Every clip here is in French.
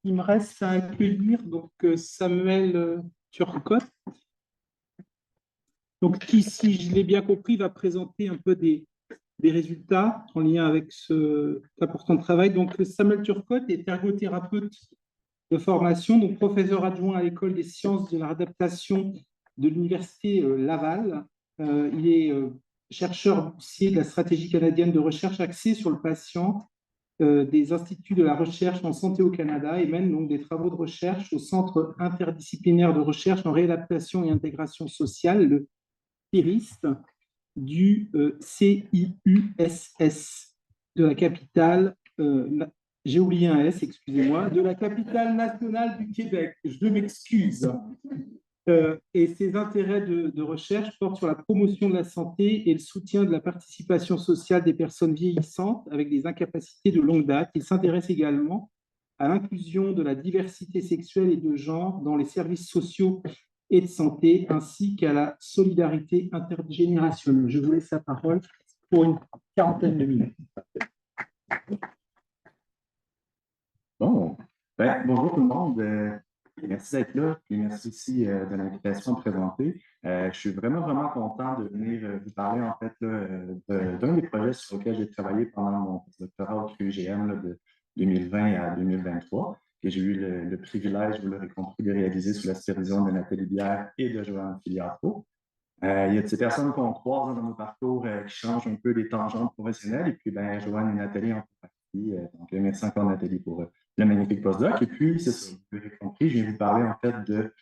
Il me reste à accueillir Samuel Turcotte, qui, si je l'ai bien compris, va présenter un peu des résultats en lien avec cet important travail. Donc, Samuel Turcotte est ergothérapeute de formation, donc professeur adjoint à l'École des sciences de l'adaptation de l'Université Laval. Il est chercheur boursier de la stratégie canadienne de recherche axée sur le patient des instituts de la recherche en santé au Canada et mène donc des travaux de recherche au Centre interdisciplinaire de recherche en réadaptation et intégration sociale, le CIRIST, du CIUSS de la capitale, j'ai oublié un S, excusez-moi, de la capitale nationale du Québec. Je m'excuse. Et ses intérêts de recherche portent sur la promotion de la santé et le soutien de la participation sociale des personnes vieillissantes avec des incapacités de longue date. Il s'intéresse également à l'inclusion de la diversité sexuelle et de genre dans les services sociaux et de santé, ainsi qu'à la solidarité intergénérationnelle. Je vous laisse la parole pour une quarantaine de minutes. Bon, bonjour tout le monde. Merci d'être là et merci aussi de l'invitation à me présenter. Je suis vraiment content de venir vous parler en fait d'un des projets sur lesquels j'ai travaillé pendant mon doctorat au QGM de 2020 à 2023, que j'ai eu le privilège, vous l'aurez compris, de réaliser sous la supervision de Nathalie Bière et de Joanne Filiatro. Il y a de ces personnes qu'on croise dans nos parcours qui changent un peu les tangentes professionnelles. Et puis, Joanne et Nathalie en font partie. Donc, merci encore, Nathalie, pour le magnifique postdoc. Et puis, c'est ça, vous l'avez compris, je viens vous parler en fait de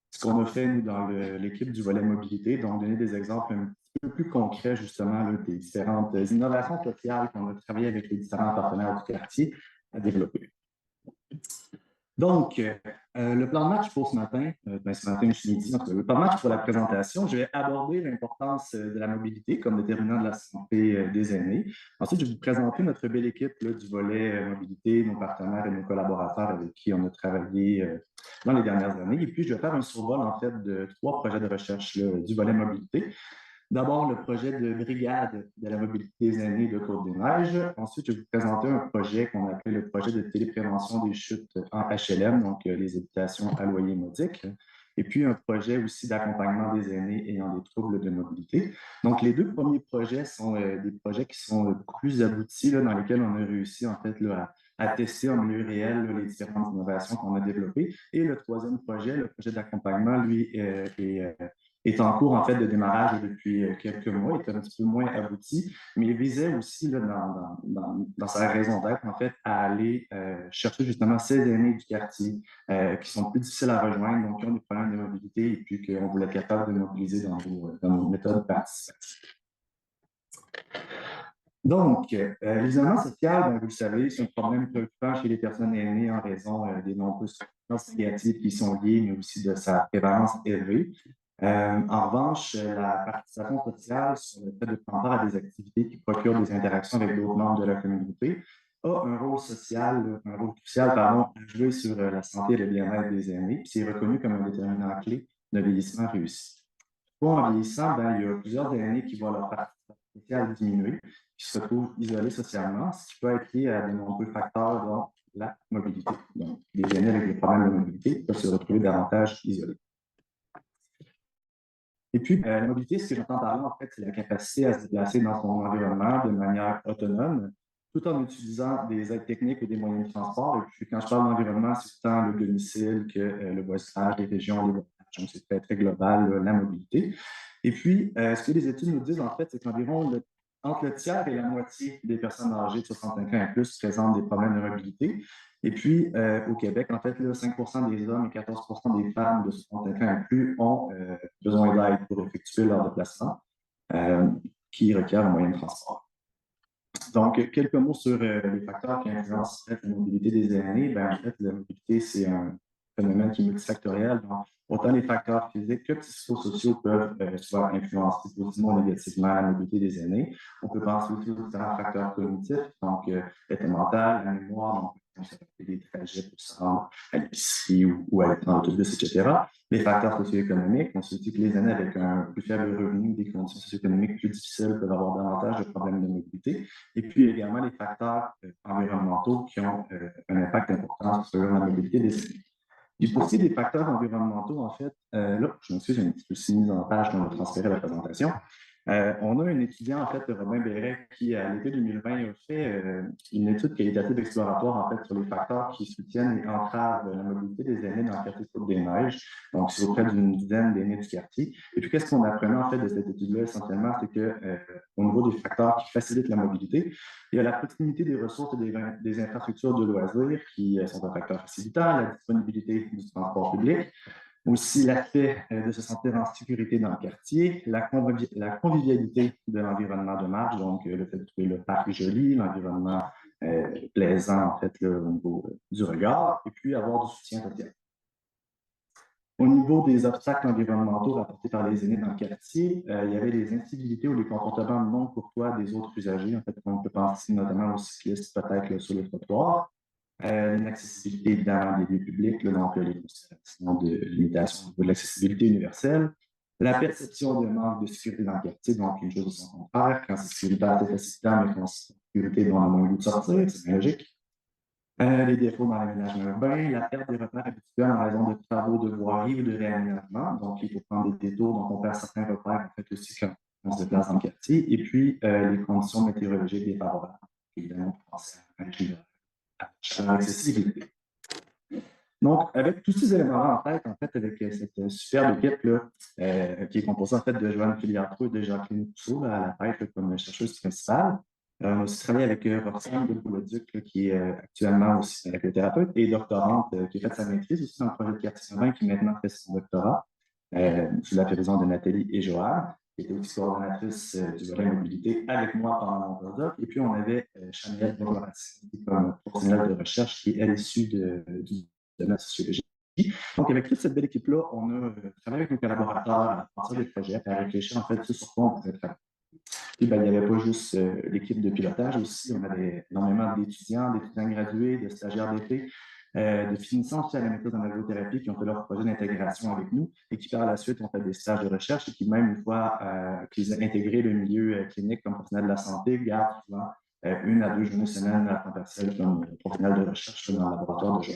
ce qu'on a fait, nous, dans l'équipe du volet mobilité, donc donner des exemples un petit peu plus concrets, justement, là, des différentes innovations sociales qu'on a travaillé avec les différents partenaires du quartier à développer. Donc, le plan de match pour ce matin, ce matin, je midi, le plan de match pour la présentation, je vais aborder l'importance de la mobilité comme déterminant de la santé des aînés. Ensuite, je vais vous présenter notre belle équipe là, du volet mobilité, nos partenaires et nos collaborateurs avec qui on a travaillé dans les dernières années. Et puis, je vais faire un survol, en fait, de 3 projets de recherche là, du volet mobilité. D'abord, le projet de brigade de la mobilité des aînés de Côte-des-Neiges. Ensuite, je vais vous présenter un projet qu'on appelle le projet de téléprévention des chutes en HLM, donc les habitations à loyer modique. Et puis, un projet aussi d'accompagnement des aînés ayant des troubles de mobilité. Donc, les 2 premiers projets sont des projets qui sont beaucoup plus aboutis, là, dans lesquels on a réussi, en fait, là, à tester en milieu réel là, les différentes innovations qu'on a développées. Et le 3e projet, le projet d'accompagnement, lui, est en cours en fait de démarrage depuis quelques mois, est un petit peu moins abouti, mais il visait aussi là, dans sa raison d'être en fait à aller chercher justement ces aînés du quartier qui sont plus difficiles à rejoindre, donc qui ont des problèmes de mobilité et puis qu'on voulait être capable de mobiliser dans nos méthodes participatives. Donc, l'isolement social, vous le savez, c'est un problème préoccupant chez les personnes aînées en raison des nombreuses souffrances négatives qui sont liées, mais aussi de sa prévalence élevée. En revanche, la participation sociale sur le fait de prendre part à des activités qui procurent des interactions avec d'autres membres de la communauté a un rôle social, un rôle crucial, pardon, à jouer sur la santé et le bien-être des aînés, puis c'est reconnu comme un déterminant clé d'un vieillissement réussi. En vieillissant, il y a plusieurs aînés qui voient leur participation sociale diminuer, qui se retrouvent isolés socialement, ce qui peut être lié à de nombreux facteurs, dont la mobilité. Donc, les aînés avec des problèmes de mobilité peuvent se retrouver davantage isolés. Et puis, la mobilité, ce que j'entends par là, en fait, c'est la capacité à se déplacer dans son environnement de manière autonome, tout en utilisant des aides techniques ou des moyens de transport. Et puis, quand je parle d'environnement, c'est tant le domicile que le voisinage, les régions, les voyages. Donc, c'est très global, la mobilité. Et puis, ce que les études nous disent, en fait, c'est qu'environ entre le tiers et la moitié des personnes âgées de 65 ans et plus présentent des problèmes de mobilité. Et puis, au Québec, en fait, là, 5 des hommes et 14 des femmes de 65 ans et plus ont besoin d'aide pour effectuer leur déplacement qui requiert un moyen de transport. Donc, quelques mots sur les facteurs qui influencent la mobilité des aînés. En fait, la mobilité, c'est un phénomène qui est multifactoriel. Donc, autant les facteurs physiques que psychosociaux peuvent soit influencer positivement ou négativement la mobilité des aînés. On peut penser aussi aux différents facteurs cognitifs, donc l'état mental, la mémoire, donc ça peut être des trajets pour se rendre à l'épicerie ou à être dans l'autobus, etc. Les facteurs socio-économiques, on se dit que les aînés avec un plus faible revenu, des conditions socio-économiques plus difficiles peuvent avoir davantage de problèmes de mobilité. Et puis également les facteurs environnementaux qui ont un impact important sur la mobilité des aînés. Et pour ce qui est des facteurs environnementaux, en fait, là, je me suis j'ai un petit peu aussi mise en page quand on a transféré la présentation. On a un étudiant, en fait, Robin Béret, qui, à l'été 2020, a fait une étude qualitative exploratoire, en fait, sur les facteurs qui soutiennent et entravent la mobilité des aînés dans le quartier de Côte-des-Neiges. Donc, c'est auprès d'une dizaine d'aînés du quartier. Et puis, qu'est-ce qu'on apprenait, en fait, de cette étude-là, essentiellement, c'est qu'au niveau des facteurs qui facilitent la mobilité, il y a la proximité des ressources et des infrastructures de loisirs qui sont un facteur facilitant, la disponibilité du transport public, aussi l'aspect de se sentir en sécurité dans le quartier, la convivialité de l'environnement de marche, donc le fait de trouver le parc joli, l'environnement plaisant en fait là, au niveau du regard, et puis avoir du soutien social. Au niveau des obstacles environnementaux rapportés par les aînés dans le quartier, il y avait les incivilités ou les comportements non courtois des autres usagers. En fait, on peut penser notamment aux cyclistes, peut-être sur le trottoir. L'inaccessibilité, évidemment, des lieux publics, là, donc les considérations de limitation au niveau de l'accessibilité universelle. La perception de manque de sécurité dans le quartier, donc une chose de son contraire. Quand c'est sécuritaire, c'est facilitant, mais quand c'est sécurité, on a moins le goût de sortir, c'est bien logique. Les défauts dans l'aménagement urbain, la perte des repères habituels en raison de travaux de voirie ou de réaménagement. Donc, il faut prendre des détours, donc on perd certains repères en fait aussi quand on se déplace dans le quartier. Et puis, les conditions météorologiques défavorables. Évidemment, pour penser à l'accessibilité. Donc, avec tous ces éléments-là en tête, en fait, avec cette superbe équipe-là, qui est composée en fait de Joanne Filiatro et de Jacqueline Pousseau à la tête comme chercheuse principale. On a aussi travaillé avec Roxane de qui est actuellement aussi psychothérapeute et doctorante, qui a fait sa maîtrise aussi dans le projet de quartier 20, qui maintenant fait son doctorat, sous la présidence de Nathalie et Joanne, qui était aussi coordonnatrice du volet mobilité avec moi pendant mon postdoc. Et puis, on avait Chanel Bourgeois-Racine, comme professionnelle de recherche, qui est à l'issue de la sociologie. Donc, avec toute cette belle équipe-là, on a travaillé avec nos collaborateurs à partir des projets, à réfléchir en fait sur quoi on pouvait travailler. Puis, ben, il n'y avait pas juste l'équipe de pilotage aussi, on avait énormément d'étudiants gradués, de stagiaires d'été, de finissants aussi à la méthode en ergothérapie qui ont fait leur projet d'intégration avec nous et qui par la suite ont fait des stages de recherche et qui même une fois qu'ils ont intégré le milieu clinique comme professionnel de la santé, gardent souvent 1 à 2 journées semaine à temps partiel comme professionnel de recherche dans le laboratoire de jour.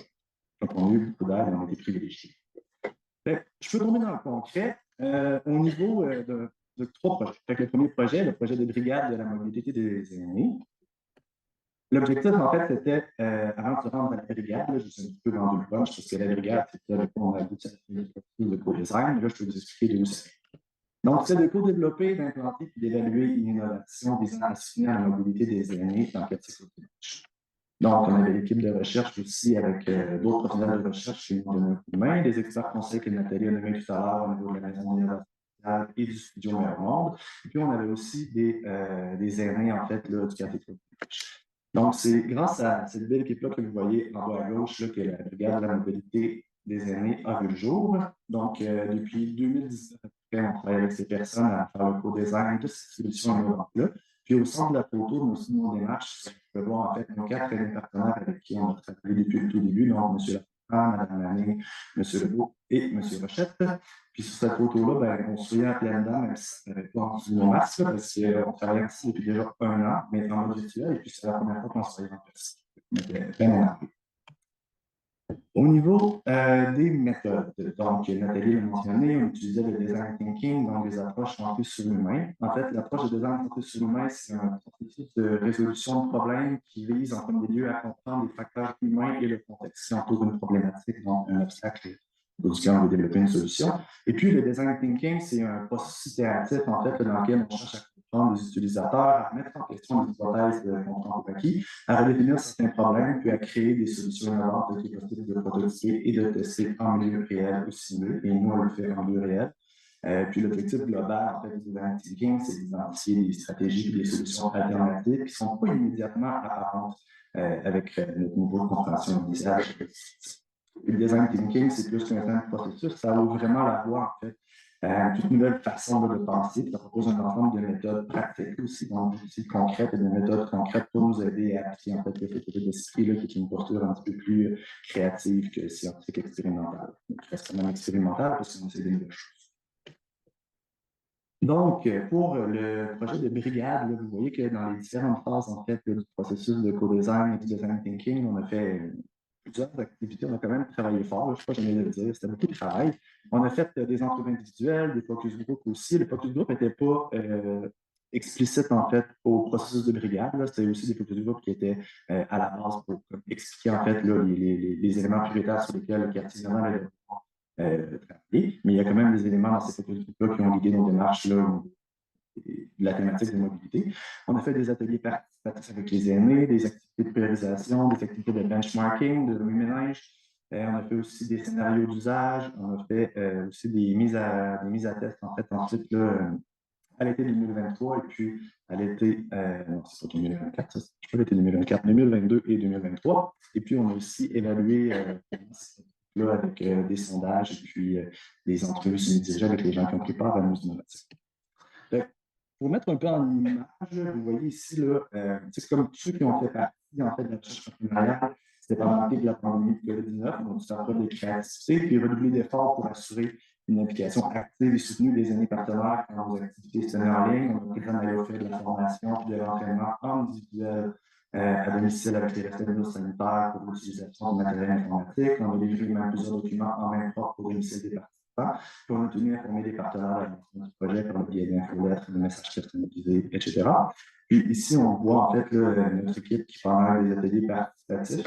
Donc, on a eu beaucoup d'aide et on a été privilégiés. Je peux tomber dans le concret. Au niveau de 3 projets. Le premier projet, le projet de brigade de la mobilité des aînés. L'objectif, en fait, c'était, avant de se rendre à la brigade, là, je suis un petit peu vendu le punch, parce que la brigade, c'était le on a abouti à de co-design. Là, je peux vous expliquer d'où c'est. Donc, c'est de co-développer, d'implanter et d'évaluer une innovation visant à soutenir la mobilité des aînés dans le quartier Côte-des-Neiges. Donc, on avait l'équipe de recherche aussi avec d'autres professionnels de recherche chez nous de main, des experts conseils que Nathalie a nommé tout à l'heure au niveau de la maison d'innovation et du studio Meilleur Monde. Et puis, on avait aussi des aînés, en fait, là, du quartier Côte-des-Neiges. Donc, c'est grâce à cette belle équipe-là que vous voyez en bas à gauche là, que la brigade de la mobilité des aînés a vu le jour. Donc, depuis 2019, on travaille avec ces personnes à faire le co-design de ces solutions innovantes-là. Puis au centre de la photo, nous aussi, nos démarches, on peut voir en fait nos 4 partenaires avec qui on a travaillé depuis le tout début, donc M. Lafrance, Mme Mané, M. Legault et M. Rochette. Puis sur cette photo-là, ben, on se souvient à pleine dent, même si ça n'avait pas en dessous de nos masques, parce qu'on travaille ici depuis déjà 1 an, mais en mode virtuel, et puis c'est la première fois qu'on se voyait en personne. Au niveau des méthodes, donc Nathalie l'a mentionné, on utilisait le design thinking, donc des approches centrées sur l'humain. En fait, l'approche de design centré sur l'humain, c'est un processus de résolution de problèmes qui vise en premier lieu à comprendre les facteurs humains et le contexte qui entoure une problématique, donc un obstacle pour lequel on veut développer une solution. Et puis, le design thinking, c'est un processus itératif, en fait, dans lequel on cherche à comprendre les utilisateurs, à mettre en question les hypothèses de comprendre acquis, à redéfinir certains problèmes, puis à créer des solutions innovantes qui est possible de prototyper et de tester en milieu réel ou simulé. Et nous, on le fait en milieu réel. Puis l'objectif global, en fait, du design thinking, c'est d'identifier des stratégies et des solutions alternatives qui ne sont pas immédiatement apparentes avec notre niveau de compréhension initiale. Le design thinking, c'est plus qu'un processus, ça ouvre vraiment la voie, en fait, toute nouvelle façon de penser. Ça propose un ensemble de méthodes pratiques aussi, donc aussi concrètes et de méthodes concrètes pour nous aider à appliquer en fait le fait d'esprit, qui est une posture un petit peu plus créative que scientifique expérimentale. Donc, reste quand même expérimental parce qu'on essaie de nouvelles choses. Donc, pour le projet de brigade, là, vous voyez que dans les différentes phases en fait, du processus de co-design et du design thinking, on a fait plusieurs activités. On a quand même travaillé fort, là, je ne sais pas jamais le dire, c'était beaucoup de travail. On a fait des entrevues individuelles, des focus group aussi. Le focus group n'était pas explicite en fait au processus de brigade. C'était aussi des focus group qui étaient à la base pour expliquer en fait là, les éléments prioritaires sur lesquels le quartier général travailler. Mais il y a quand même des éléments dans ces focus group-là qui ont guidé nos démarches là, de la thématique de mobilité. On a fait des ateliers participatifs avec les aînés, des activités de priorisation, des activités de benchmarking, de reménage. On a fait aussi des scénarios d'usage. On a fait aussi des mises à test, en fait, ensuite, là, à l'été 2023 et puis à l'été, non, c'est pas 2024, c'est pas l'été 2024, 2022 et 2023. Et puis, on a aussi évalué là, avec des sondages et puis des entrevues semi-dirigées avec les gens qui ont pris part à nos innovations. Pour mettre un peu en image, vous voyez ici, c'est comme ceux qui ont fait partie en fait, de la recherche entrepreneuriale, c'était pendant le pic de la pandémie de COVID-19, donc c'est un peu de créativité, puis redoubler d'efforts pour assurer une implication active et soutenue des aînés partenaires quand nos activités se tenaient en ligne. On a pris à faire de la formation et de l'entraînement individuel à domicile avec les restos sanitaires pour l'utilisation de matériel informatique. On a délivré même plusieurs documents en main propre pour domicile des participants. Puis on a tenu à informer les partenaires de l'avancement du projet par le biais d'infolettres, de messages personnalisés, etc. Puis ici, on voit en fait là, notre équipe qui pendant des ateliers participatifs,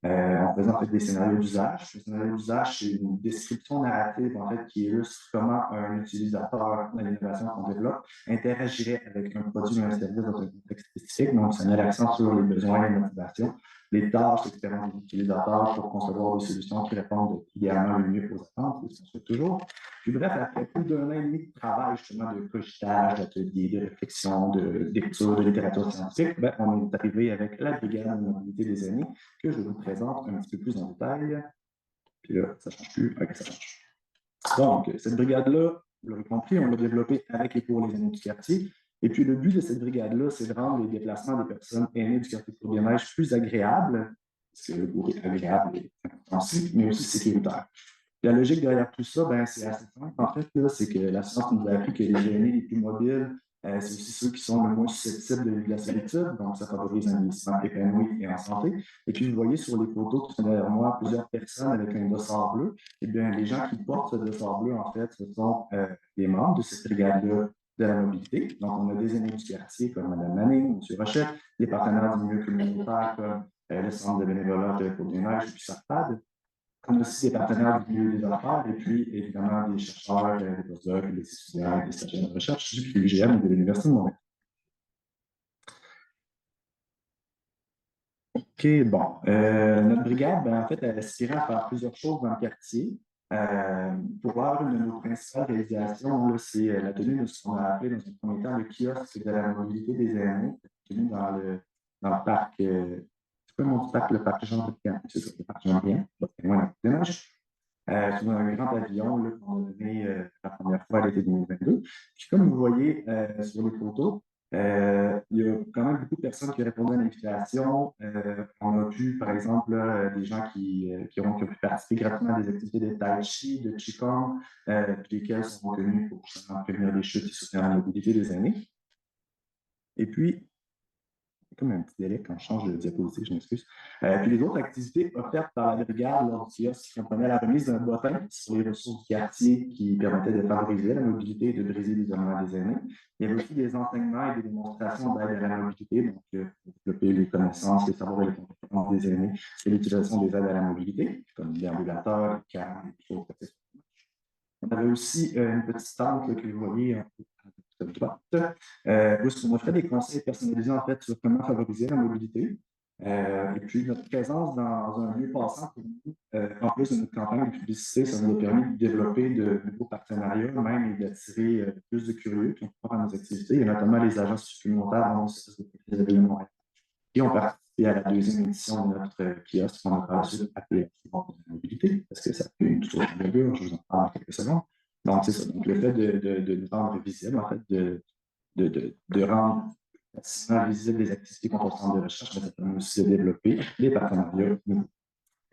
on faisait en fait des scénarios d'usage. Le scénario d'usage, c'est une description narrative en fait qui illustre comment un utilisateur de l'innovation qu'on développe interagirait avec un produit ou un service dans un contexte spécifique. Donc, ça met l'accent sur les besoins et les motivations, les tâches, l'expérience de l'utilisateur pour concevoir des solutions qui répondent idéalement le mieux aux attentes, et ce qu'on souhaite toujours. Puis bref, après plus d'un an et demi de travail, justement, de cogitage, d'ateliers, de réflexion, de lecture, de littérature scientifique, on est arrivé avec la brigade de mobilité des aînés que je vous présente un petit peu plus en détail. Puis là, ça ne change plus. OK, ça change. Donc, cette brigade-là, vous l'aurez compris, on l'a développée avec et pour les aînés du quartier. Et puis, le but de cette brigade-là, c'est de rendre les déplacements des personnes aînées du quartier Cour-des-Neiges plus agréables, parce que le mot est agréable et aussi, mais aussi sécuritaire. La logique derrière tout ça, c'est assez simple. En fait, c'est que la science nous a appris que les aînés les plus mobiles, c'est aussi ceux qui sont le moins susceptibles de la solitude, donc ça favorise un vieillissement épanoui et en santé. Et puis, vous voyez sur les photos qui sont derrière moi, plusieurs personnes avec un dossard bleu. Eh bien, les gens qui portent ce dossard bleu, en fait, ce sont les membres de cette brigade-là de la mobilité. Donc, on a des aînés du quartier comme Mme Manning, M. Rochette, les partenaires du milieu communautaire comme le Centre de bénévolat de Côte-des-Neiges et puis SAPAD. On a aussi des partenaires du milieu des affaires et puis évidemment des chercheurs, des postdocs, des étudiants, des stagiaires de recherche du UGM et de l'Université de Montréal. OK, bon. Notre brigade, en fait, elle aspirait à faire plusieurs choses dans le quartier. Pour l'heure, une de nos principales réalisations, c'est la tenue de ce qu'on a appelé dans un premier temps le kiosque de la mobilité des aînés, tenu dans le parc. C'est quoi mon parc? Le parc Jean-Briand. C'est ça, le parc Jean-Briand. C'est loin de la sur un grand avion qu'on a donné la première fois à l'été 2022. Puis comme vous voyez sur les photos, il y a quand même beaucoup de personnes qui répondent à l'invitation. On a vu, par exemple, des gens qui ont pu participer gratuitement à des activités de tai chi, de qigong, lesquelles sont reconnues pour prévenir les chutes et soutenir la mobilité des aînés. Et puis, comme un petit délai quand je change de diapositive, je m'excuse. Puis les autres activités offertes par la brigade lors du kiosque qui comprenaient la remise d'un bottin sur les ressources du quartier qui permettait de favoriser la mobilité et de briser l'isolement des aînés. Il y avait aussi des enseignements et des démonstrations d'aide à la mobilité, donc pour développer les connaissances, les savoirs et les compétences des aînés et l'utilisation des aides à la mobilité, comme les ambulateurs, les cartes, et autres. On avait aussi une petite tente que vous voyez à droite, où on offrait des conseils personnalisés en fait sur comment favoriser la mobilité. Et puis notre présence dans un lieu passant pour nous, en plus de notre campagne de publicité, ça nous a permis de développer de nouveaux partenariats, même et d'attirer plus de curieux qui ont part à nos activités, et notamment les agences supplémentaires dans le service de l'événement. Et on participé à la deuxième édition de notre kiosque qu'on a par la suite appelé la mobilité, parce que ça fait une toute autre envergure, je vous en parle en quelques secondes. Donc, c'est ça. Donc, le fait de nous rendre visibles, en fait, de rendre facilement visibles les activités qu'on fait au centre de recherche, mais ça permet aussi de développer les partenariats.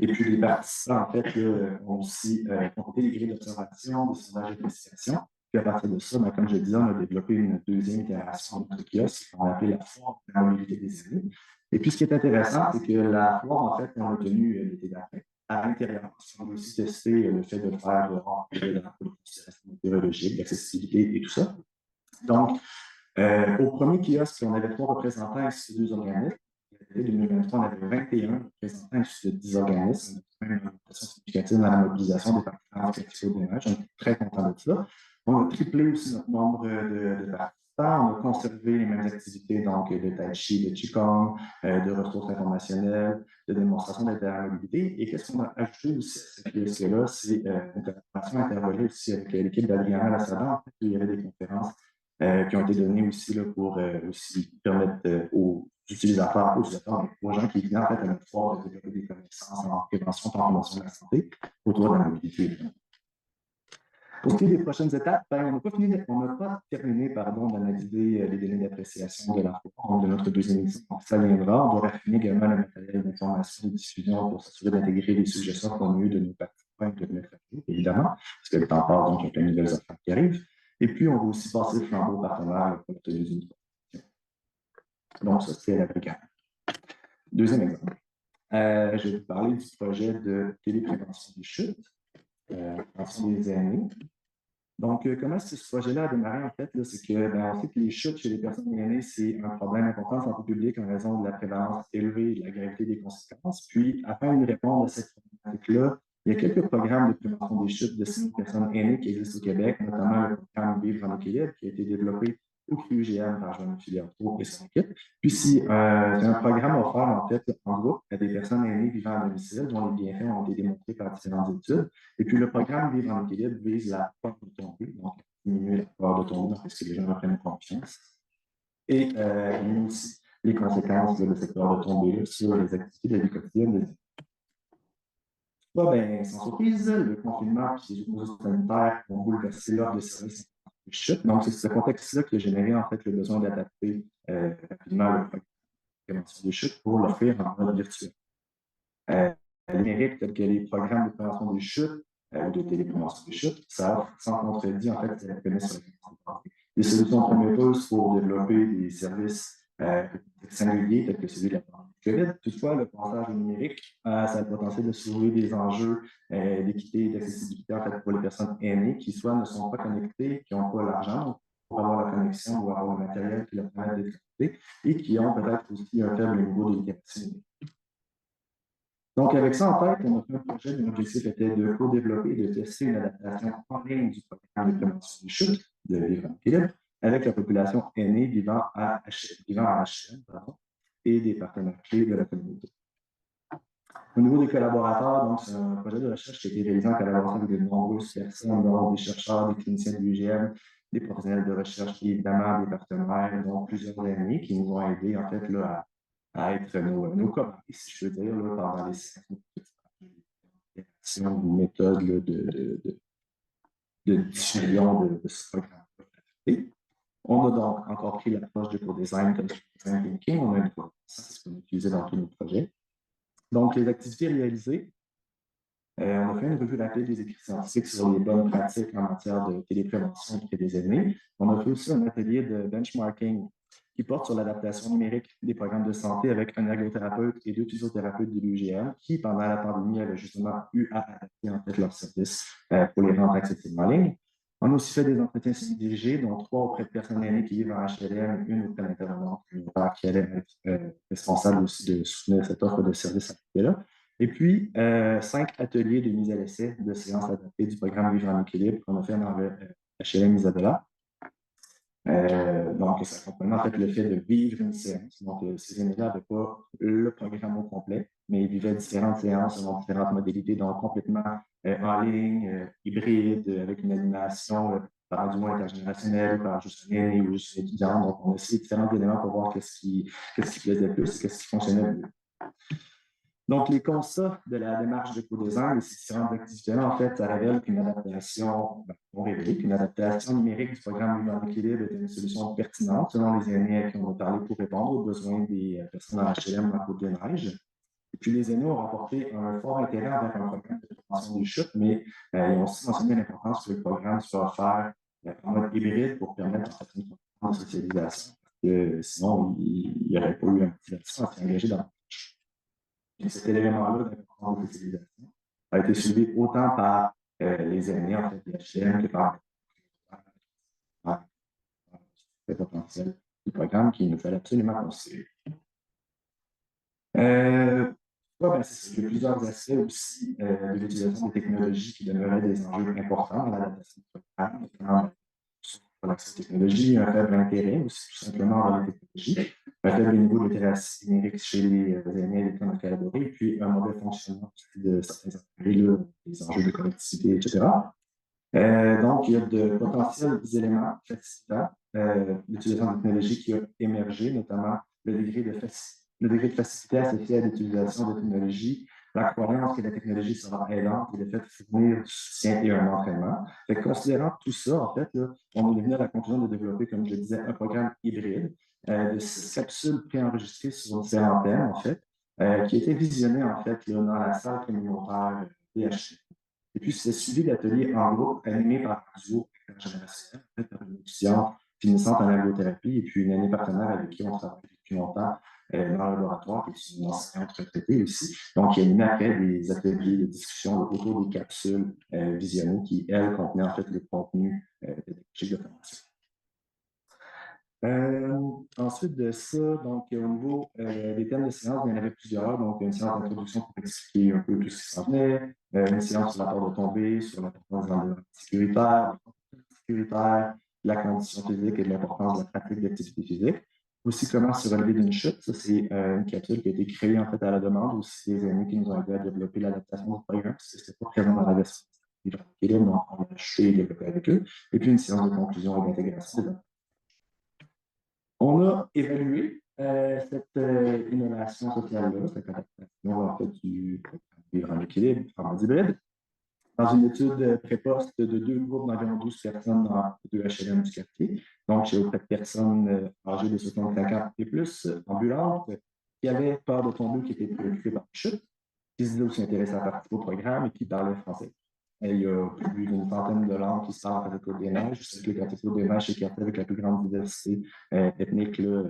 Et puis, les participants, en fait, là, ont aussi complété les grilles d'observation, des sondages d'investigation. Puis, à partir de ça, comme je disais, on a développé une deuxième itération de notre kiosque qu'on a appelé la foire de la mobilité des élus. Et puis, ce qui est intéressant, c'est que la foire, en fait, on l'a tenue l'été d'après, à l'intérieur. On a aussi testé le fait de faire de la considération météorologique, l'accessibilité et tout ça. Donc, au premier kiosque, on avait 3 représentants ainsi que 2 organismes. En 2023, on avait 21 représentants ainsi que 10 organismes. On a fait une augmentation significative dans la mobilisation des participants au démarrage. On est très content de ça. On a triplé aussi notre nombre de participants. On a conservé les mêmes activités, donc de tai chi, de qigong, de ressources informationnelles, de démonstration d'interopérabilité. Et qu'est-ce qu'on a ajouté aussi à ce kiosque-là? C'est une collaboration intervolée aussi avec l'équipe d'Adriana Lassada. En fait, il y avait des conférences qui ont été données aussi là, pour aussi permettre aux utilisateurs, aux gens qui viennent en fait à notre foire de développer des connaissances en prévention et en promotion de la santé autour de la mobilité. Pour ce qui est des prochaines étapes, on n'a pas terminé d'analyser les données d'appréciation de la foire de notre deuxième édition. Ça viendra. On doit raffiner également le matériel d'information et de diffusion pour s'assurer d'intégrer les suggestions qu'on a eues de nos participants et de mettre à jour, évidemment, parce que le temps passe, donc il y a plein de nouvelles affaires qui arrivent. Et puis, on va aussi passer le flambeau aux partenaires pour obtenir une information. Donc, ça, c'est l'applicable. Deuxième exemple. Je vais vous parler du projet de téléprévention des chutes en des années. Donc, comment ce projet-là a démarré, en fait, c'est on sait que les chutes chez les personnes aînées, c'est un problème important en santé publique en raison de la prévalence élevée et de la gravité des conséquences. Puis, afin de répondre à cette problématique-là, il y a quelques programmes de prévention des chutes destinés aux personnes aînées qui existent au Québec, notamment le programme Vivre en équilibre, qui a été développé au CRUGM par Joanne Filiatro et son équipe. Puis, c'est un programme offert, en fait, en groupe à des personnes aînées vivant à domicile, dont les bienfaits ont été démontrés par différentes études. Et puis, le programme Vivre en équilibre vise la peur de tomber, donc diminuer la peur de tomber, parce que les gens reprennent confiance. Et il y a aussi les conséquences de cette peur de tomber sur les activités de la vie quotidienne. Sans surprise, le confinement et les mesures sanitaires ont bouleversé l'ordre de service de chute. Donc, c'est ce contexte-là qui a généré en fait le besoin d'adapter rapidement le programme de prévention des chutes pour l'offrir en mode virtuel. Les numériques, tels que les programmes de prévention des chutes ou de téléprévention des chutes, ça offre sans contredit en fait des solutions prometteuses pour développer des services singuliers tels que celui de la pandémie COVID. Toutefois, le passage au numérique, ça a le potentiel de soulever des enjeux d'équité et d'accessibilité en fait, pour les personnes aînées qui soit ne sont pas connectées, qui n'ont pas l'argent pour avoir la connexion ou avoir le matériel qui leur permet d'être connectés et qui ont peut-être aussi un faible niveau d'éducation. Donc, avec ça en tête, on a fait un projet dont l'objectif était de co-développer et de tester une adaptation en ligne du programme de prévention des chutes de Vivre en équilibre avec la population aînée vivant à HLM et des partenaires clés de la communauté. Au niveau des collaborateurs, c'est un projet de recherche qui a été réalisé en collaboration avec de nombreuses personnes, dont des chercheurs, des cliniciens de l'UGM, des professionnels de recherche et évidemment des partenaires, dont plusieurs amis qui nous ont aidés en fait là, à être nos communs, si je veux dire, là, pendant les 5 méthodes de diffusion de ce programme. On a donc encore pris l'approche de co-design comme design thinking. On a une c'est ce qu'on a utilisé dans tous nos projets. Donc, les activités réalisées, on a fait une revue rapide des écrits scientifiques sur les bonnes pratiques en matière de téléprévention auprès des aînés. On a fait aussi un atelier de benchmarking qui porte sur l'adaptation numérique des programmes de santé avec un ergothérapeute et 2 physiothérapeutes de l'UGM qui, pendant la pandémie, avaient justement eu à adapter en fait leurs services pour les rendre accessibles en ligne. On a aussi fait des entretiens semi-dirigés, dont 3 auprès de personnes aînées qui vivent en HLM et 1 auprès d'intervenants qui allaient être responsables aussi de soutenir cette offre de services à là. Et puis, 5 ateliers de mise à l'essai de séances adaptées du programme Vivre en équilibre qu'on a fait dans le HLM Isabella. Donc, ça comprenait en fait le fait de vivre une séance. Donc, ces aînés-là n'avaient pas le programme au complet, mais ils vivaient différentes séances selon différentes modalités, donc complètement en ligne, hybride, avec une animation par du moins intergénérationnelle, par juste un aîné ou juste un étudiant. Donc, on a essayé différents éléments pour voir qu'est-ce qui plaisait plus, qu'est-ce qui fonctionnait le mieux. Donc, les constats de la démarche de co-design, les différentes activités, en fait, ça révèle qu'une adaptation, on révèle qu'une adaptation numérique du programme Vivre en équilibre est une solution pertinente selon les aînés à qui on a parlé pour répondre aux besoins des personnes en HLM dans Côte-des-Neiges. Et puis, les aînés ont rapporté un fort intérêt envers un programme de prévention des chutes, mais ils ont aussi mentionné l'importance que le programme soit offert en mode hybride pour permettre en fait, une de socialisation. Parce que sinon, il n'y aurait pas eu un motivation à s'engager dans et cet élément-là d'importance de socialisation a été soulevé autant par les aînés en fait, des HLM que par le potentiel du programme qu'il nous fallait absolument considérer. C'est qu'il y a plusieurs aspects aussi de l'utilisation des technologies qui demeuraient des enjeux importants dans l'adaptation du programme, notamment sur l'accès aux technologies, un faible intérêt aussi tout simplement dans les technologies, un faible niveau de littératie numérique chez les aînés et les plans de collaborer, et puis un mauvais fonctionnement de certains appareils, les enjeux de connectivité, etc. Donc, il y a de potentiels éléments facilitants l'utilisation de technologies qui ont émergé, notamment le degré de facilité associé à l'utilisation de technologies, la croyance que la technologie sera aidante et le fait de fournir du soutien et un entraînement. Considérant tout ça, en fait, là, on est venu à la conclusion de développer, comme je disais, un programme hybride de 6 capsules préenregistrées sur différents thèmes, en fait, qui a été visionné, en fait, là, dans la salle communautaire PHC. Et puis, c'est suivi d'ateliers en groupe animés par un duo intergénérationnel, en fait, par une étudiante finissante en ergothérapie et puis une année partenaire avec qui on travaille depuis longtemps dans le laboratoire, qui est une enseignante retraitée aussi. Donc, il y a après des ateliers de discussion autour des capsules visionnées qui, elles, contenaient en fait le contenu pédagogique de formation. Ensuite de ça, donc au niveau des thèmes de séance, il y en avait plusieurs. Donc, une séance d'introduction pour expliquer un peu tout ce qui s'en venait, une séance sur la peur de tomber, sur l'importance de l'environnement sécuritaire, la condition physique et de l'importance de la pratique d'activité physique. Aussi, comment se relever d'une chute. Ça, c'est une capsule qui a été créée en fait à la demande aussi des amis qui nous ont aidé à développer l'adaptation du programme, parce que ce n'était pas présent dans la version donc on a acheté et développé avec eux. Et puis, une séance de conclusion et d'intégration. On a évalué cette innovation sociale-là, cette adaptation en fait, du vivre en équilibre en hybride, dans une étude pré-poste de 2 groupes d'environ 12 personnes dans 2 HLM du quartier, donc chez auprès de personnes âgées de 65 ans et plus, ambulantes, qui avaient peur de tomber, qui étaient préoccupées par la chute, qui se disaient aussi intéressés à participer au programme et qui parlaient français. Et il y a plus d'une centaine de langues qui se parlent à Côte-des-Neiges. Je sais que le quartier Côte-des-Neiges est le quartier avec la plus grande diversité ethnique, là,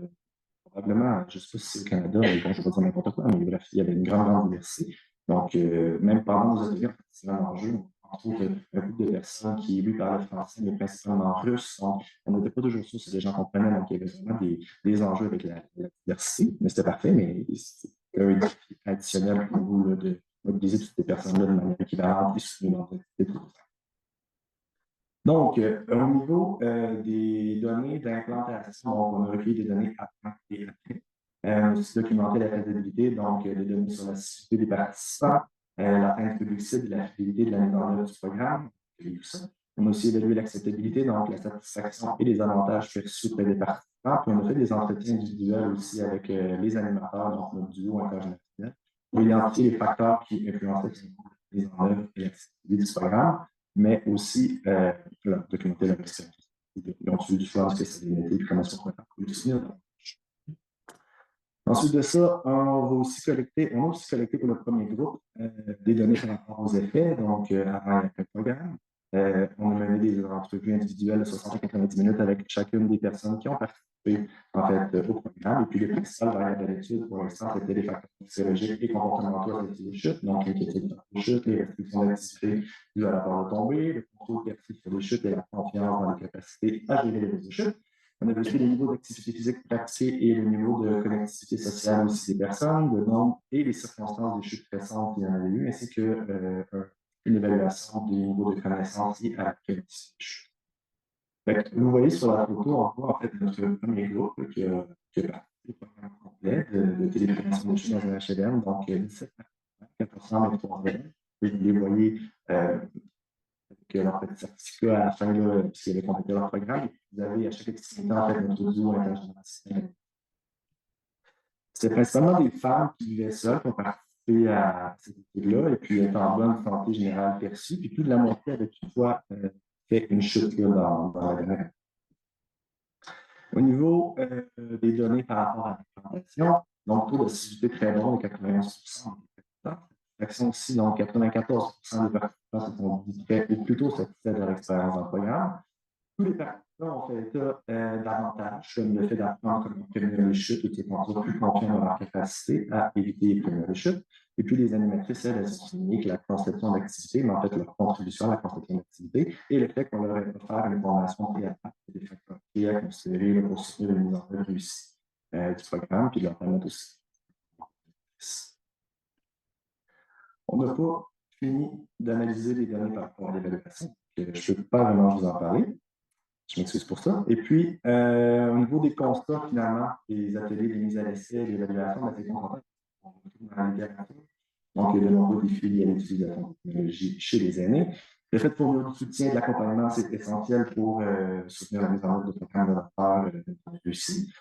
probablement, je ne sais pas si c'est au Canada, mais bon, je ne vais pas dire n'importe quoi, mais bref, il y avait une grande diversité. Donc, même pendant nos ateliers, c'est un enjeu. On trouve un groupe de personnes qui, lui, parlaient français, mais principalement russe. Donc, on n'était pas toujours sûr si les gens comprenaient. Donc, il y avait vraiment des enjeux avec la diversité. Mais c'était parfait, mais c'est un défi additionnel pour nous là, de mobiliser toutes ces personnes-là de manière équivalente et soutenir l'identité de tout ça. Donc, au niveau des données d'implantation, on a recueilli des données avant et après. On a aussi documenté la faisabilité, donc des données sur la sécurité des participants, l'atteinte publique cible et la fiabilité de la mise en œuvre du programme, et tout ça. On a aussi évalué l'acceptabilité, donc la satisfaction et les avantages perçus auprès des participants. Puis on a fait des entretiens individuels aussi avec les animateurs, donc notre duo intergénérationnel, pour identifier les facteurs qui influençaient la mise en œuvre et l'accessibilité du programme, mais aussi documenter la question. Donc, du choix, ce que ça vient d'être, comment on peut faire. Ensuite de ça, on a aussi collecté pour le premier groupe des données par rapport aux effets, donc avant et après le programme. On a mené des entrevues individuelles de 60 à 90 minutes avec chacune des personnes qui ont participé en fait, au programme. Et puis les principales variables de l'étude, pour l'instant, c'était les facteurs physiologiques et comportementaux associés aux chutes, donc l'inquiétude des chutes, les restrictions d'activité dues à la peur de tomber, le contrôle perçu sur les chutes et la confiance dans les capacités à gérer les risques de chute. On a vérifié le niveau d'activité physique pratiquée et le niveau de connectivité sociale aussi des personnes, le nombre et les circonstances des chutes récentes qu'il y en a eu, ainsi que une évaluation des niveaux de connaissance et à la prévention des chutes. Vous voyez sur la photo, on voit en fait notre premier groupe qui a participé au programme complet de téléprévention des chutes dans un HLM, donc 17 participants, 423 élèves. Et vous les voyez avec leur petit certificat à la fin, puisqu'ils avaient complété leur programme. Vous avez à chaque activité en fait notre duo intergénérationnel. C'est principalement des femmes qui vivaient seules, qui ont participé participer à cette étude-là et puis être en bonne santé générale perçue. Puis plus de la moitié avait toutefois fait une chute là, dans la dernière. Au niveau des données par rapport à l'implantation, donc taux d'assiduité très bon de 91%. Satisfaction aussi, donc 94% des participants se sont dit très ou plutôt satisfaits de leur expérience dans le programme. Tous les participants ont fait état d'avantages, comme le fait d'apprendre comment prévenir les chutes et qui sont toujours plus confiants dans leur capacité à éviter et prévenir les chutes. Et puis, les animatrices, elles ont souligné que la conception d'activité, mais en fait, leur contribution à la conception d'activité et le fait qu'on leur ait offert une formation préalable des facteurs clés à considérer pour soutenir une mise en œuvre réussie du programme, puis de leur permettre aussi. On n'a pas fini d'analyser les données par rapport à l'évaluation. Je ne peux pas vraiment vous en parler. Je m'excuse pour ça. Et puis, au niveau des constats, finalement, des ateliers, des mises à l'essai, des évaluations, c'est content. Donc, il y a de nombreux défis liés à l'utilisation de technologie chez les aînés. Le fait de fournir du soutien, de l'accompagnement, c'est essentiel pour soutenir la mise en œuvre de programmes de l'affaire réussis.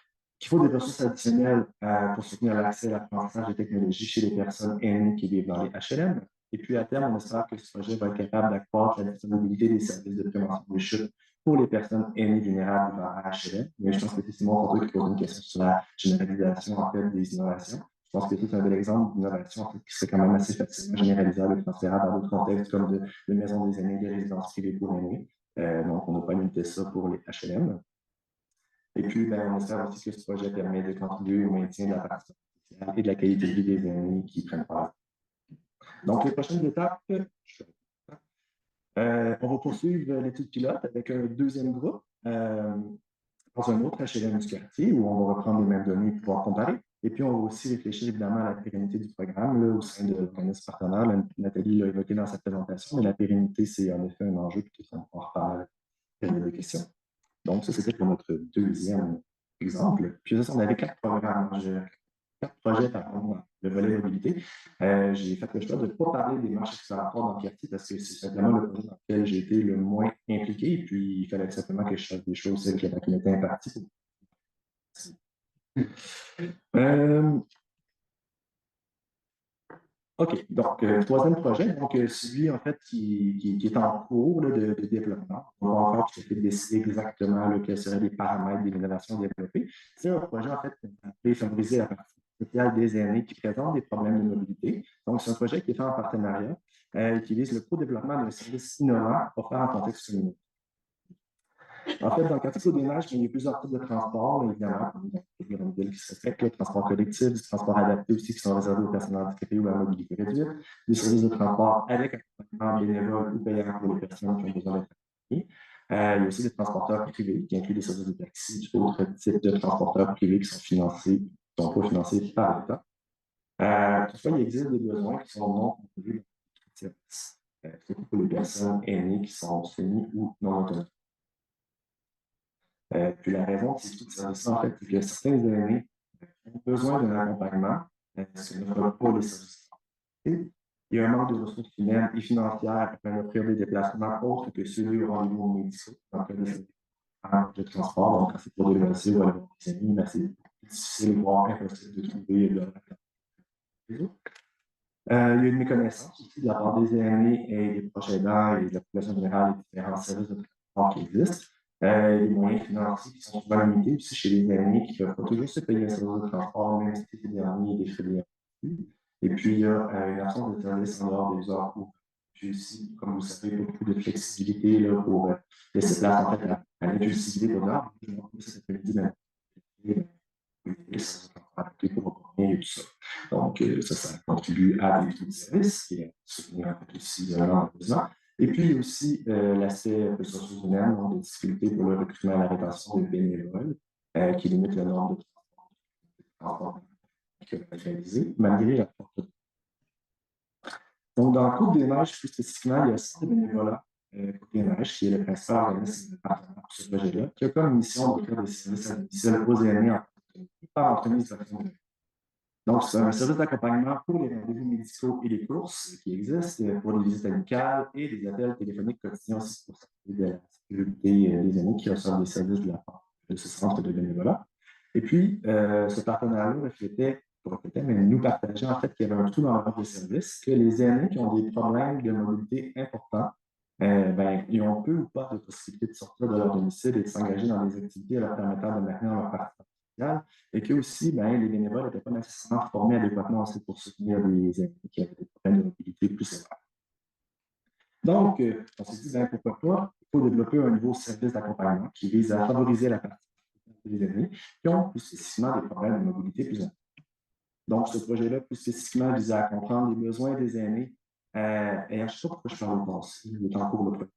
Il faut des ressources additionnelles pour soutenir l'accès à l'apprentissage des technologies chez les personnes aînées qui vivent dans les HLM. Et puis, à terme, on espère que ce projet va être capable d'accroître la disponibilité des services de prévention des chutes pour les personnes aînées vulnérables dans la HLM. Mais je pense que c'est Simon Contour qui pose une question sur la généralisation en fait, des innovations. Je pense que c'est un bel exemple d'innovation en fait, qui serait quand même assez facilement généralisable et transférable dans d'autres contextes comme de maisons des aînés, des résidences privées pour aînés. Donc, on n'a pas limité ça pour les HLM. Et puis, on espère aussi que ce projet permet de contribuer au maintien de la participation sociale et de la qualité de vie des aînés qui prennent part. Donc, les prochaines étapes, on va poursuivre l'étude pilote avec un deuxième groupe dans un autre HLM du quartier où on va reprendre les mêmes données pour pouvoir comparer. Et puis, on va aussi réfléchir évidemment à la pérennité du programme là, au sein de l'organisme partenaire. Nathalie l'a évoqué dans sa présentation, mais la pérennité, c'est en effet un enjeu que on va reparler période de questions. Donc, ça, c'était pour notre deuxième exemple. Puis, ça, on avait 4 programmes. 4 projets par contre, le volet mobilité. J'ai fait le choix de ne pas parler des marches exploratoires dans le quartier parce que c'est simplement le projet dans lequel j'ai été le moins impliqué. Et puis, il fallait simplement que je fasse des choses celles qui m'étaient imparties. OK, donc, troisième projet, donc celui en fait qui est en cours là, de développement. On va encore tout à fait décider exactement là, quels seraient les paramètres de l'innovation développée. C'est un projet en fait qui est favorisé la partie sociale des aînés qui présentent des problèmes de mobilité. Donc, c'est un projet qui est fait en partenariat qui vise le co-développement d'un service innovant offert en contexte communautaire. En fait, dans le quartier des Neiges, il y a plusieurs types de transports, évidemment, le modèle qui se respecte, le transport collectif, du transport adapté aussi qui sont réservés aux personnes handicapées ou à mobilité réduite, des services de transport avec accompagnement bénévole ou payant pour les personnes qui ont besoin d'être accompagnées. Il y a aussi des transporteurs privés qui incluent des services de taxi, d'autres types de transporteurs privés qui sont pas financés par l'État. Toutefois, il existe des besoins qui sont non contrôlés dans les services, surtout pour les personnes aînées qui sont semi ou non autonomes. Puis la raison de ces services en fait, c'est que certains aînés ont besoin d'un accompagnement, ce que n'offrent pas les services. Il y a un manque de ressources humaines et financières afin d'offrir des déplacements autres que ceux au rendez-vous médicaux dans le cas de transport. Donc, quand c'est pour déplacer ou aller voir des amis, c'est difficile, voire impossible de trouver le réseau. Il y a une méconnaissance aussi de la part des aînés et des proches aidants et de la population générale des différents services de transport qui existent. Les moyens financiers qui sont souvent limités aussi chez les aînés qui ne peuvent pas toujours se payer un service de transport, même si c'est dernier des frais de. Et puis, il y a une absence de services en dehors des heures courtes. Puis aussi, comme vous savez, beaucoup de flexibilité là, pour laisser place en fait, à l'impulsivité de l'heure. Je vais montrer cet après-midi et tout ça. Donc, ça contribue à des de services et à soutenir en fait, aussi l'emploi. Et puis aussi l'aspect ressources humaines, donc des difficultés pour le recrutement et la rétention de bénévoles qui limite le nombre de transports qui peuvent être réalisés, malgré la porte. Donc, dans le Côte des Neiges, plus spécifiquement, il y a 100 bénévolats Côte des Neiges, qui est le principal organisme partenaire pour ce projet-là, qui a comme mission d'offrir des services individuels aux aînés par entremise d'actions. Donc, c'est un service d'accompagnement pour les rendez-vous médicaux et les courses qui existent pour les visites amicales et des appels téléphoniques quotidiens aussi pour s'occuper de la sécurité des aînés qui reçoivent des services de la part de ce centre de bénévolat. Et puis, ce partenariat reflétait répéter, mais nous partageaient en fait qu'il y avait un trou dans leur offre de service, que les aînés qui ont des problèmes de mobilité importants, ils ont peu ou pas de possibilité de sortir de leur domicile et de s'engager dans des activités leur permettant de maintenir leur participation sociale, et que aussi, les bénévoles n'étaient pas nécessairement formés adéquatement aussi pour soutenir les aînés qui avaient des problèmes de mobilité plus sévères. Donc, on s'est dit, pourquoi pas, il faut développer un nouveau service d'accompagnement qui vise à favoriser la participation des aînés qui ont plus spécifiquement des problèmes de mobilité plus importants. Donc, ce projet-là, plus spécifiquement, visait à comprendre les besoins des aînés. Et je ne sais pas pourquoi je parle de passé, il est en cours le projet.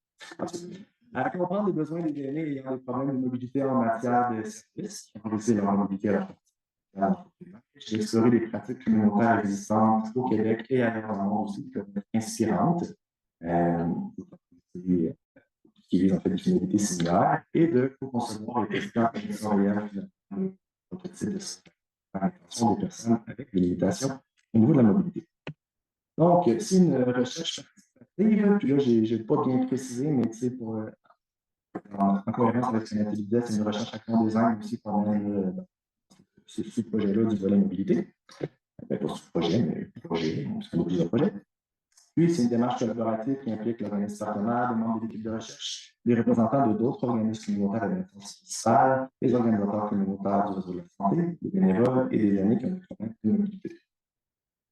À comprendre les besoins des aînés ayant des problèmes de mobilité en matière de services qui favorisent leur mobilité à leur J'ai exploré les pratiques communautaires existantes au Québec et ailleurs dans le monde aussi, qui peuvent être inspirantes, qui visent en fait des finalités similaires, et de co-concevoir les questions sensorielles pour le type de l'attention des personnes avec des limitations au niveau de la mobilité. Donc, c'est une recherche participative, puis là, je n'ai pas bien précisé, mais tu sais, en cohérence avec ce que Nathalie disait, c'est une recherche action design aussi qu'on a ce projet-là du volet mobilité. Pas ce projet, mais le projet, parce qu'on a plusieurs projets. Puis, c'est une démarche collaborative qui implique l'organisme partenaire, des membres de l'équipe de recherche, des représentants de d'autres organismes communautaires de la les organisateurs communautaires du réseau de la santé, des bénévoles et des aînés qui ont des problèmes de mobilité.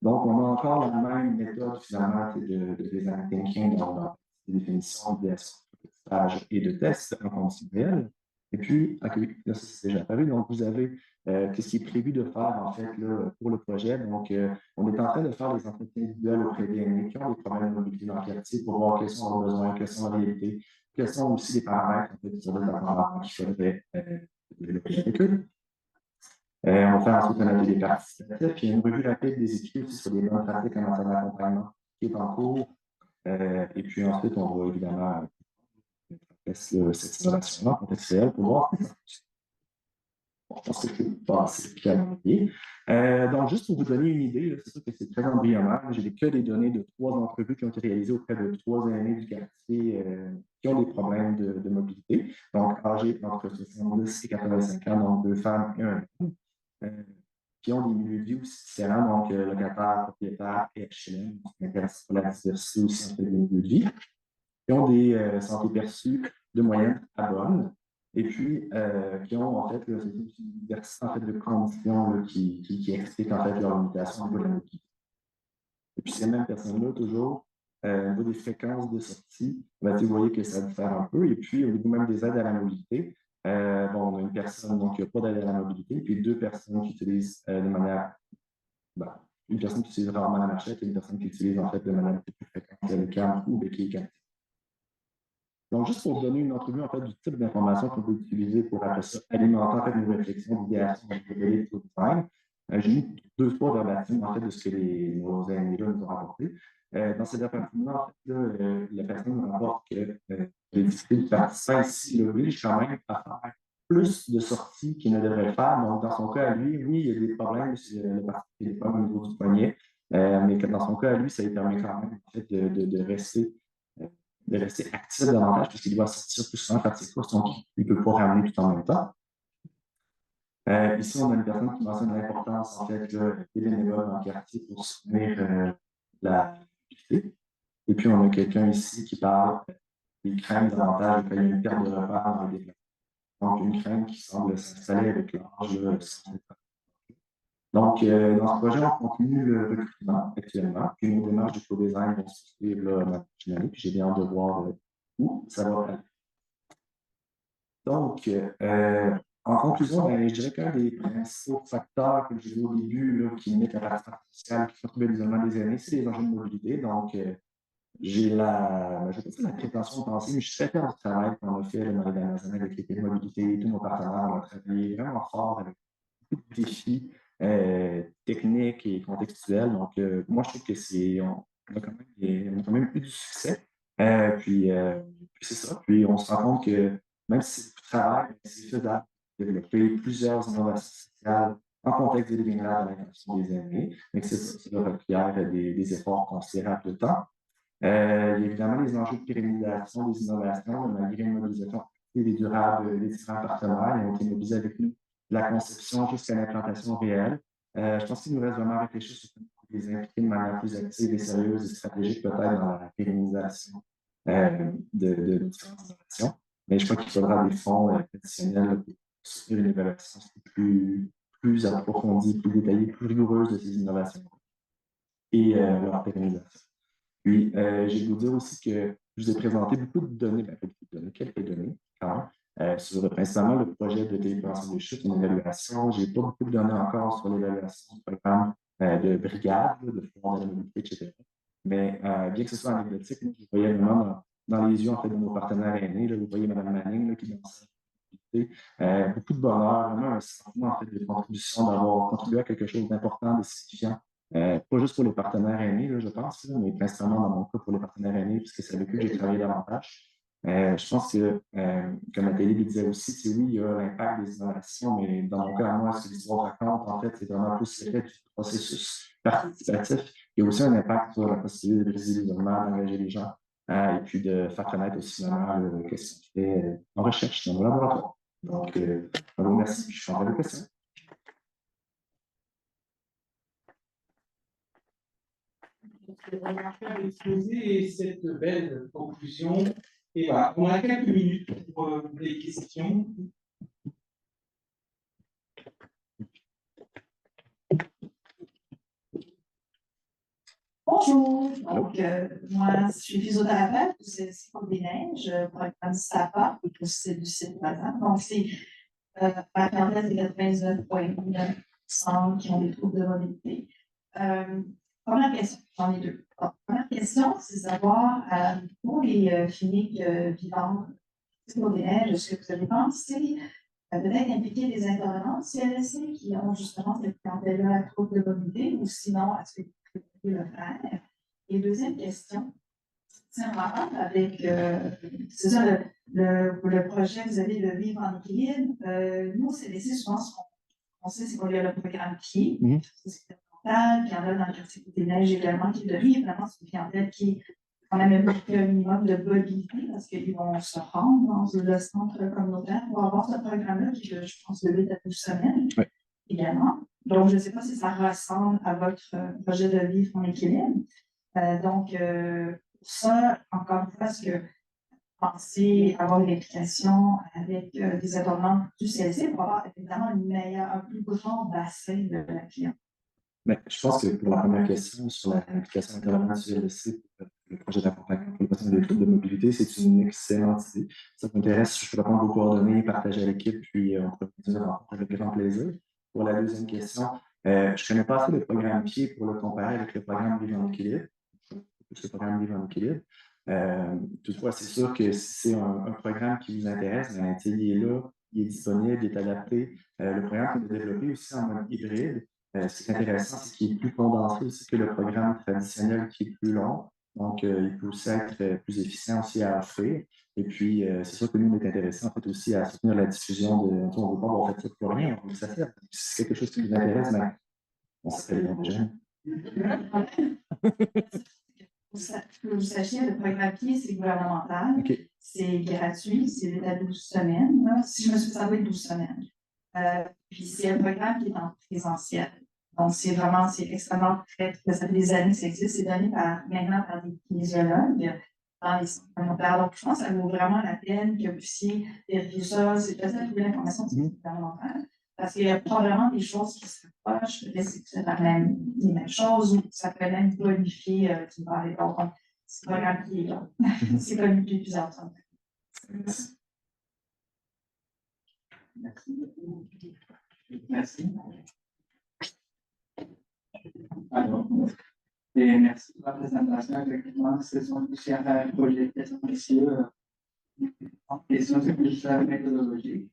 Donc, on a encore la même méthode, finalement, de design thinking dans les définitions, d'idéation, de stage et de tests en conditions réelles. Et puis, là, c'est déjà apparu. Donc, vous avez ce qui est prévu de faire, en fait, là, pour le projet. Donc, on est en train de faire des entretiens individuels auprès des aînés qui ont des problèmes de mobilité dans le quartier pour voir quels sont leurs besoins, quelles sont leurs réalités, quels sont aussi les paramètres, en fait, du service d'accompagnement qu'il faudrait développer avec eux. On va faire ensuite un atelier participatif, puis une revue rapide des équipes aussi sur les bonnes pratiques en matière d'accompagnement qui est en cours. Et puis ensuite, on va évidemment faire cette innovation-là contextuelle pour voir. Je pense que je peux passer calendrier. Donc, juste pour vous donner une idée, c'est sûr que c'est très embryonnaire. J'ai que des données de 3 entrevues qui ont été réalisées auprès de 3 aînés du quartier qui ont des problèmes de mobilité, donc âgés entre 70 et 85 ans, donc 2 femmes et un homme. Qui ont des milieux de vie aussi différents, donc locataires, propriétaires et HLM, qui s'intéressent à la diversité aussi entre les milieux de vie, qui ont des santé perçues de moyenne à bonne, et puis qui ont en fait une diversité en fait, de conditions là, qui expliquent en fait leur limitation au niveau de la mobilité. Et puis ces mêmes personnes-là, toujours, au niveau des fréquences de sortie, vous voyez que ça diffère un peu, et puis au niveau même des aides à la mobilité, on a une personne donc, qui n'a pas d'aide à la mobilité, puis 2 personnes qui utilisent de manière. Une personne qui utilise rarement la marchette et une personne qui utilise en fait de manière plus fréquente le CAM ou le KICAM. Donc, juste pour donner une entrevue en fait, du type d'information qu'on peut utiliser pour après ça alimenter en fait, nos réflexions d'idéation avec le design, j'ai mis 2 fois verbatim en fait, de ce que nos aînés nous ont rapporté. Dans cette verbatim-là, en fait, la personne nous rapporte que les difficultés participants ici l'obligent quand même à faire plus de sorties qu'il ne devrait le faire. Donc, dans son cas à lui, oui, il y a des problèmes, des problèmes au niveau du poignet, mais dans son cas à lui, ça lui permet quand même en fait, de rester actif davantage puisqu'il doit sortir plus souvent faire ses courses, donc il ne peut pas ramener tout en même temps. Ici, on a une personne qui mentionne l'importance en fait, des bénévoles dans le quartier pour soutenir la mobilité. Et puis, on a quelqu'un ici qui parle des craintes davantage qu'il y a une perte de repère dans les déplacements. Donc, une crainte qui semble s'installer avec l'âge. Donc, dans ce projet, on continue le recrutement actuellement. Puis, nos démarches du co-design vont se suivre la prochaine année. Puis, j'ai bien hâte de voir où ça va aller. Donc, en conclusion, je dirais qu'un des principaux facteurs que j'ai dit au début là, qui limitent la participation sociale, qui contribue à l'isolement des aînés, c'est les enjeux de mobilité. Donc, j'ai la prétention de penser, mais je suis très fier du travail qu'on a fait dans les dernières années avec l'équipe de mobilité, tous nos partenaires. On a travaillé vraiment fort avec beaucoup de défis techniques et contextuels. Donc, moi, je trouve que on a quand même eu du succès. Puis c'est ça. Puis on se rend compte que même si c'est du travail, c'est faisable de développer plusieurs innovations sociales en contexte d'élimination de l'intention des aînés, mais que ça requiert des efforts considérables de temps. Il y a évidemment les enjeux de pérennisation des innovations, malgré une mobilisation et durable des différents partenaires. Ils ont été mobilisés avec nous de la conception jusqu'à l'implantation réelle. Je pense qu'il nous reste vraiment à réfléchir sur les impliquer de manière plus active et sérieuse et stratégique peut-être dans la pérennisation de différentes innovations. Mais je crois qu'il faudra des fonds additionnels pour soutenir une évaluation plus approfondie, plus détaillée, plus rigoureuse de ces innovations et leur pérennisation. Puis, j'ai vous dire aussi que je vous ai présenté beaucoup de données, quelques données quand même, sur principalement le projet de délibération des chutes, une évaluation. Je n'ai pas beaucoup de données encore sur l'évaluation du programme de brigade, de forum de la mobilité, etc. Mais bien que ce soit anecdotique, vous voyez vraiment dans les yeux en fait, de nos partenaires aînés, là, vous voyez Mme Manning là, qui est dans cette activité, beaucoup de bonheur, vraiment un sentiment en fait, de contribution, d'avoir contribué à quelque chose d'important, de signifiant. Pas juste pour les partenaires aînés, là, je pense, là, mais principalement dans mon cas pour les partenaires aînés, puisque c'est avec eux que j'ai travaillé davantage. Je pense que, comme Nathalie le disait aussi, c'est oui, il y a l'impact des innovations, mais dans mon cas, moi, ce que l'histoire raconte, en fait, c'est vraiment plus l'effet du processus participatif. Il y a aussi un impact sur la possibilité de briser l'isolement, d'engager les gens, et puis de faire connaître aussi finalement qu'est-ce qu'on fait en recherche dans le laboratoire. Donc, un gros merci, puis je suis en train de questions. Exposer cette belle conclusion. Et voilà, on a quelques minutes pour les questions. Bonjour, donc moi je suis physiothérapeute, c'est Cycle des Neiges, programme SAPA, et c'est du site voisin. Donc c'est par Internet, c'est 99,9% qui ont des troubles de mobilité. Première question, j'en ai deux. Bon, première question, c'est de savoir pour les cliniques vivantes, Cycle des Neiges, est-ce que vous avez pensé peut-être impliquer des intervenants CLSC qui ont justement cette clientèle-là à troubles de mobilité, ou sinon, est-ce que vous pouvez le faire? Et deuxième question, c'est en rapport avec, c'est ça, le projet que vous avez de vivre en équilibre. Nous, au CLSC, souvent, ce qu'on sait, c'est qu'on y a le programme pied, c'est fondamental, puis il y en a dans le quartier des Neiges également qui est de lui. Évidemment, c'est une clientèle qui quand même un minimum de mobilité parce qu'ils vont se rendre dans le centre communautaire pour avoir ce programme-là qui, je pense, de 8 à 12 semaines également. Donc, je ne sais pas si ça ressemble à votre projet de vivre en équilibre. Donc, pour ça, encore une fois, est-ce que penser avoir une implication avec des intervenants du CLC pour avoir évidemment un plus grand bassin de la cliente? Mais je pense que pour la première question sur l'implication intervenante du CLSC, le projet d'accompagnement pour les personnes des troubles de mobilité, c'est une excellente idée. Ça m'intéresse, je peux prendre vos coordonnées, partager à l'équipe, puis on peut continuer avec grand plaisir. Pour la deuxième question, je ne connais pas assez le programme pied pour le comparer avec le programme Vivre en équilibre. Le programme Vivre en équilibre. Toutefois, c'est sûr que si c'est un programme qui vous intéresse, ben, il est là, il est disponible, il est adapté. Le programme qu'on a développé aussi en mode hybride, ce qui est intéressant, c'est qu'il est plus condensé aussi que le programme traditionnel qui est plus long. Donc, il peut aussi être plus efficient aussi à offrir. Et puis, c'est sûr que nous, on est intéressés en fait aussi à soutenir la diffusion de. On ne veut pas avoir fait ça pour rien, on veut que ça serve. Si c'est quelque chose qui vous intéresse, ben, on s'appelle les jeunes. Que vous sachiez, le programme pied, c'est gouvernemental. Okay. C'est gratuit, c'est 8 à 12 semaines. Là. Si je me suis ça va être 12 semaines. Puis c'est un programme qui est en présentiel. Donc, c'est extrêmement très, ça fait des années que ça existe. C'est donné maintenant par des kinésiologues dans les centres communautaires. Donc, je pense que ça vaut vraiment la peine que vous puissiez vérifier ça. C'est peut-être trouver l'information sur le gouvernemental. Parce qu'il y a probablement des choses qui se rapprochent. Peut-être que c'est les mêmes choses ou ça peut même bonifier tu me parlais. Donc, c'est pas grave qui est là. C'est connu depuis plusieurs temps. Merci. Merci. Alors, et merci pour la présentation. Effectivement, ce sont plusieurs projets qui sont ici. En question, c'est plus méthodologique.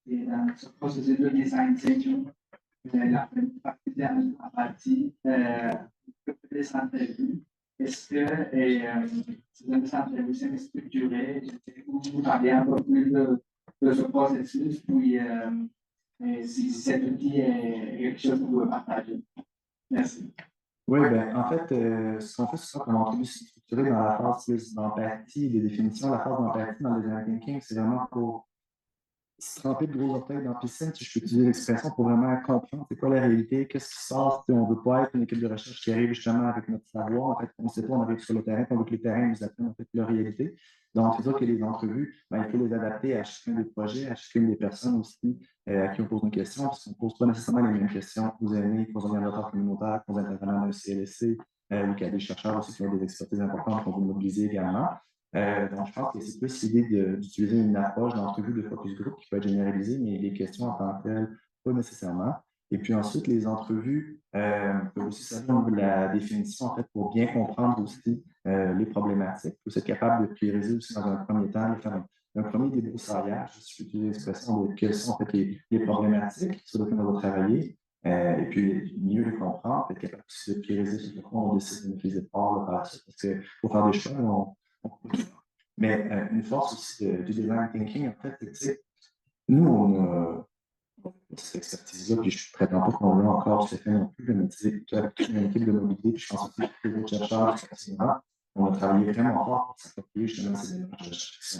Et dans ce processus de design thinking, la première partie des entrevues. Est-ce que ces entrevues sont structurées? Vous parlez un peu plus de ce processus, puis si cet outil est quelque chose que vous pouvez partager. Merci. Oui, ben, en fait, ce qu'on fait souvent comme entrevue structurée dans la phase d'empathie, de définition, la phase d'empathie dans le design thinking, c'est vraiment pour se tremper de gros orteils dans la piscine, si je peux utiliser l'expression, pour vraiment comprendre c'est quoi la réalité, qu'est-ce qui se passe. On ne veut pas être une équipe de recherche qui arrive justement avec notre savoir. En fait, on ne sait pas, on arrive sur le terrain, on veut que les terrains nous apprennent en fait leur réalité. Donc, c'est sûr que les entrevues, il faut les adapter à chacun des projets, à chacune des personnes aussi à qui on pose une question, parce qu'on ne pose pas nécessairement les mêmes questions aux aînés, aux organisateurs communautaires, aux intervenants de CLSC, ou qu'il y a des chercheurs aussi qui ont des expertises importantes qu'on veut mobiliser également. Donc, je pense que c'est plus l'idée d'utiliser une approche d'entrevue de focus group qui peut être généralisée, mais les questions en tant que telles, pas nécessairement. Et puis ensuite, les entrevues peuvent aussi servir au niveau de la définition, en fait, pour bien comprendre aussi les problématiques. Il faut être capable de prioriser aussi dans un premier temps, de faire un premier débroussaillage, si je peux utiliser l'expression de quelles sont en fait, les problématiques sur lesquelles on va travailler. Et puis, mieux les comprendre, être capable aussi de prioriser sur quoi on décide de utiliser fort par la suite. Parce qu'il faut faire des choix, mais une force aussi du design thinking, en fait, c'est que nous, on a cette expertise-là, puis je ne prétends pas qu'on l'a encore tout à fait non plus, mais tu sais, avec une équipe de mobilité, puis je pense aussi que les autres chercheurs, on a travaillé vraiment fort pour s'approprier justement ces démarches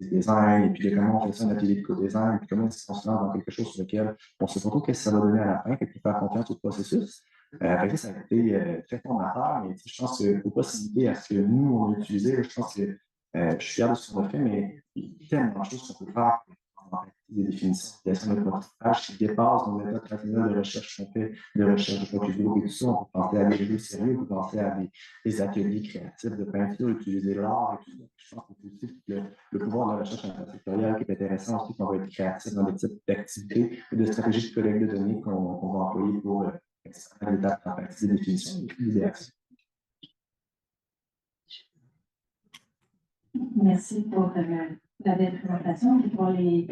de design, et puis de comment on fait ça, un atelier de co-design, puis comment est-ce qu'on se lance dans quelque chose sur lequel on ne sait pas trop qu'est-ce que ça va donner à la fin, et puis faire confiance au processus. Ça a été très formateur, mais je pense qu'il ne faut pas se limiter à ce que nous, on a utilisé. Je pense que je suis fier de ce qu'on a fait, mais il y a tellement de choses qu'on peut faire des définitions de l'apprentissage qui dépassent nos méthodes traditionnelles de recherche qu'on fait, de recherche de focus group et tout ça. On peut penser à des jeux sérieux, on peut penser à des ateliers créatifs de peinture, utiliser l'art et tout ça. Je pense que c'est aussi le pouvoir de la recherche intersectorielle qui est intéressant aussi, qu'on va être créatif dans des types d'activités et de stratégies de collecte de données qu'on va employer pour extraire l'étape en partie des définitions et des actions. Merci pour la belle présentation et pour les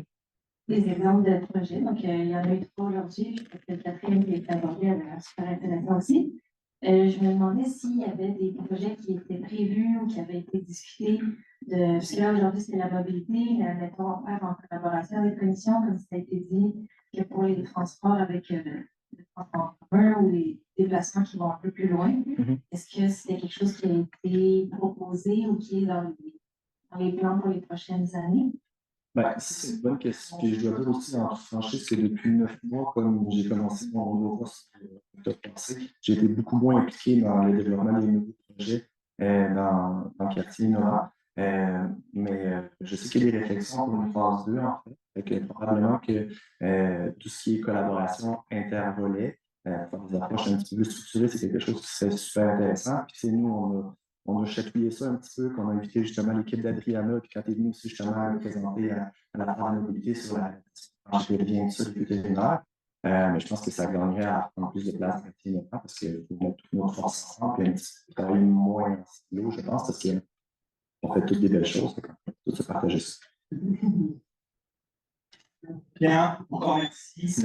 exemples de projets. Donc, il y en a eu 3 aujourd'hui. Je pense que le 4e qui est abordé a l'air super intéressant aussi. Je me demandais s'il y avait des projets qui étaient prévus ou qui avaient été discutés. Parce que là, aujourd'hui, c'est la mobilité, mais admettons, on faire en collaboration avec la commission, comme ça a été dit, que pour les transports avec le transport en commun ou les déplacements qui vont un peu plus loin. Est-ce que c'était quelque chose qui a été proposé ou qui est dans les plans pour les prochaines années? C'est une bonne question. Puis je dois dire aussi en toute franchise que depuis 9 mois, comme j'ai commencé mon nouveau poste j'ai été beaucoup moins impliqué dans le développement des nouveaux projets dans le quartier Nora. Mais je sais qu'il y a des réflexions pour une phase 2, en fait. Probablement que tout ce qui est collaboration intervolet, faire des approches un petit peu plus structurées, c'est quelque chose qui serait super intéressant. Puis c'est nous, on a chatouillé ça un petit peu, qu'on a invité justement l'équipe d'Adriana, puis quand elle est venue aussi justement présenter à la part de mobilité sur la bien ça depuis vétérinaire. Mais je pense que ça gagnerait à prendre plus de place dans parce qu'il faut mettre toutes nos forces ensemble, puis un petit peu travailler moins en stylo, je pense, parce qu'on fait toutes des belles choses, tout se partager ça. Bien, encore merci.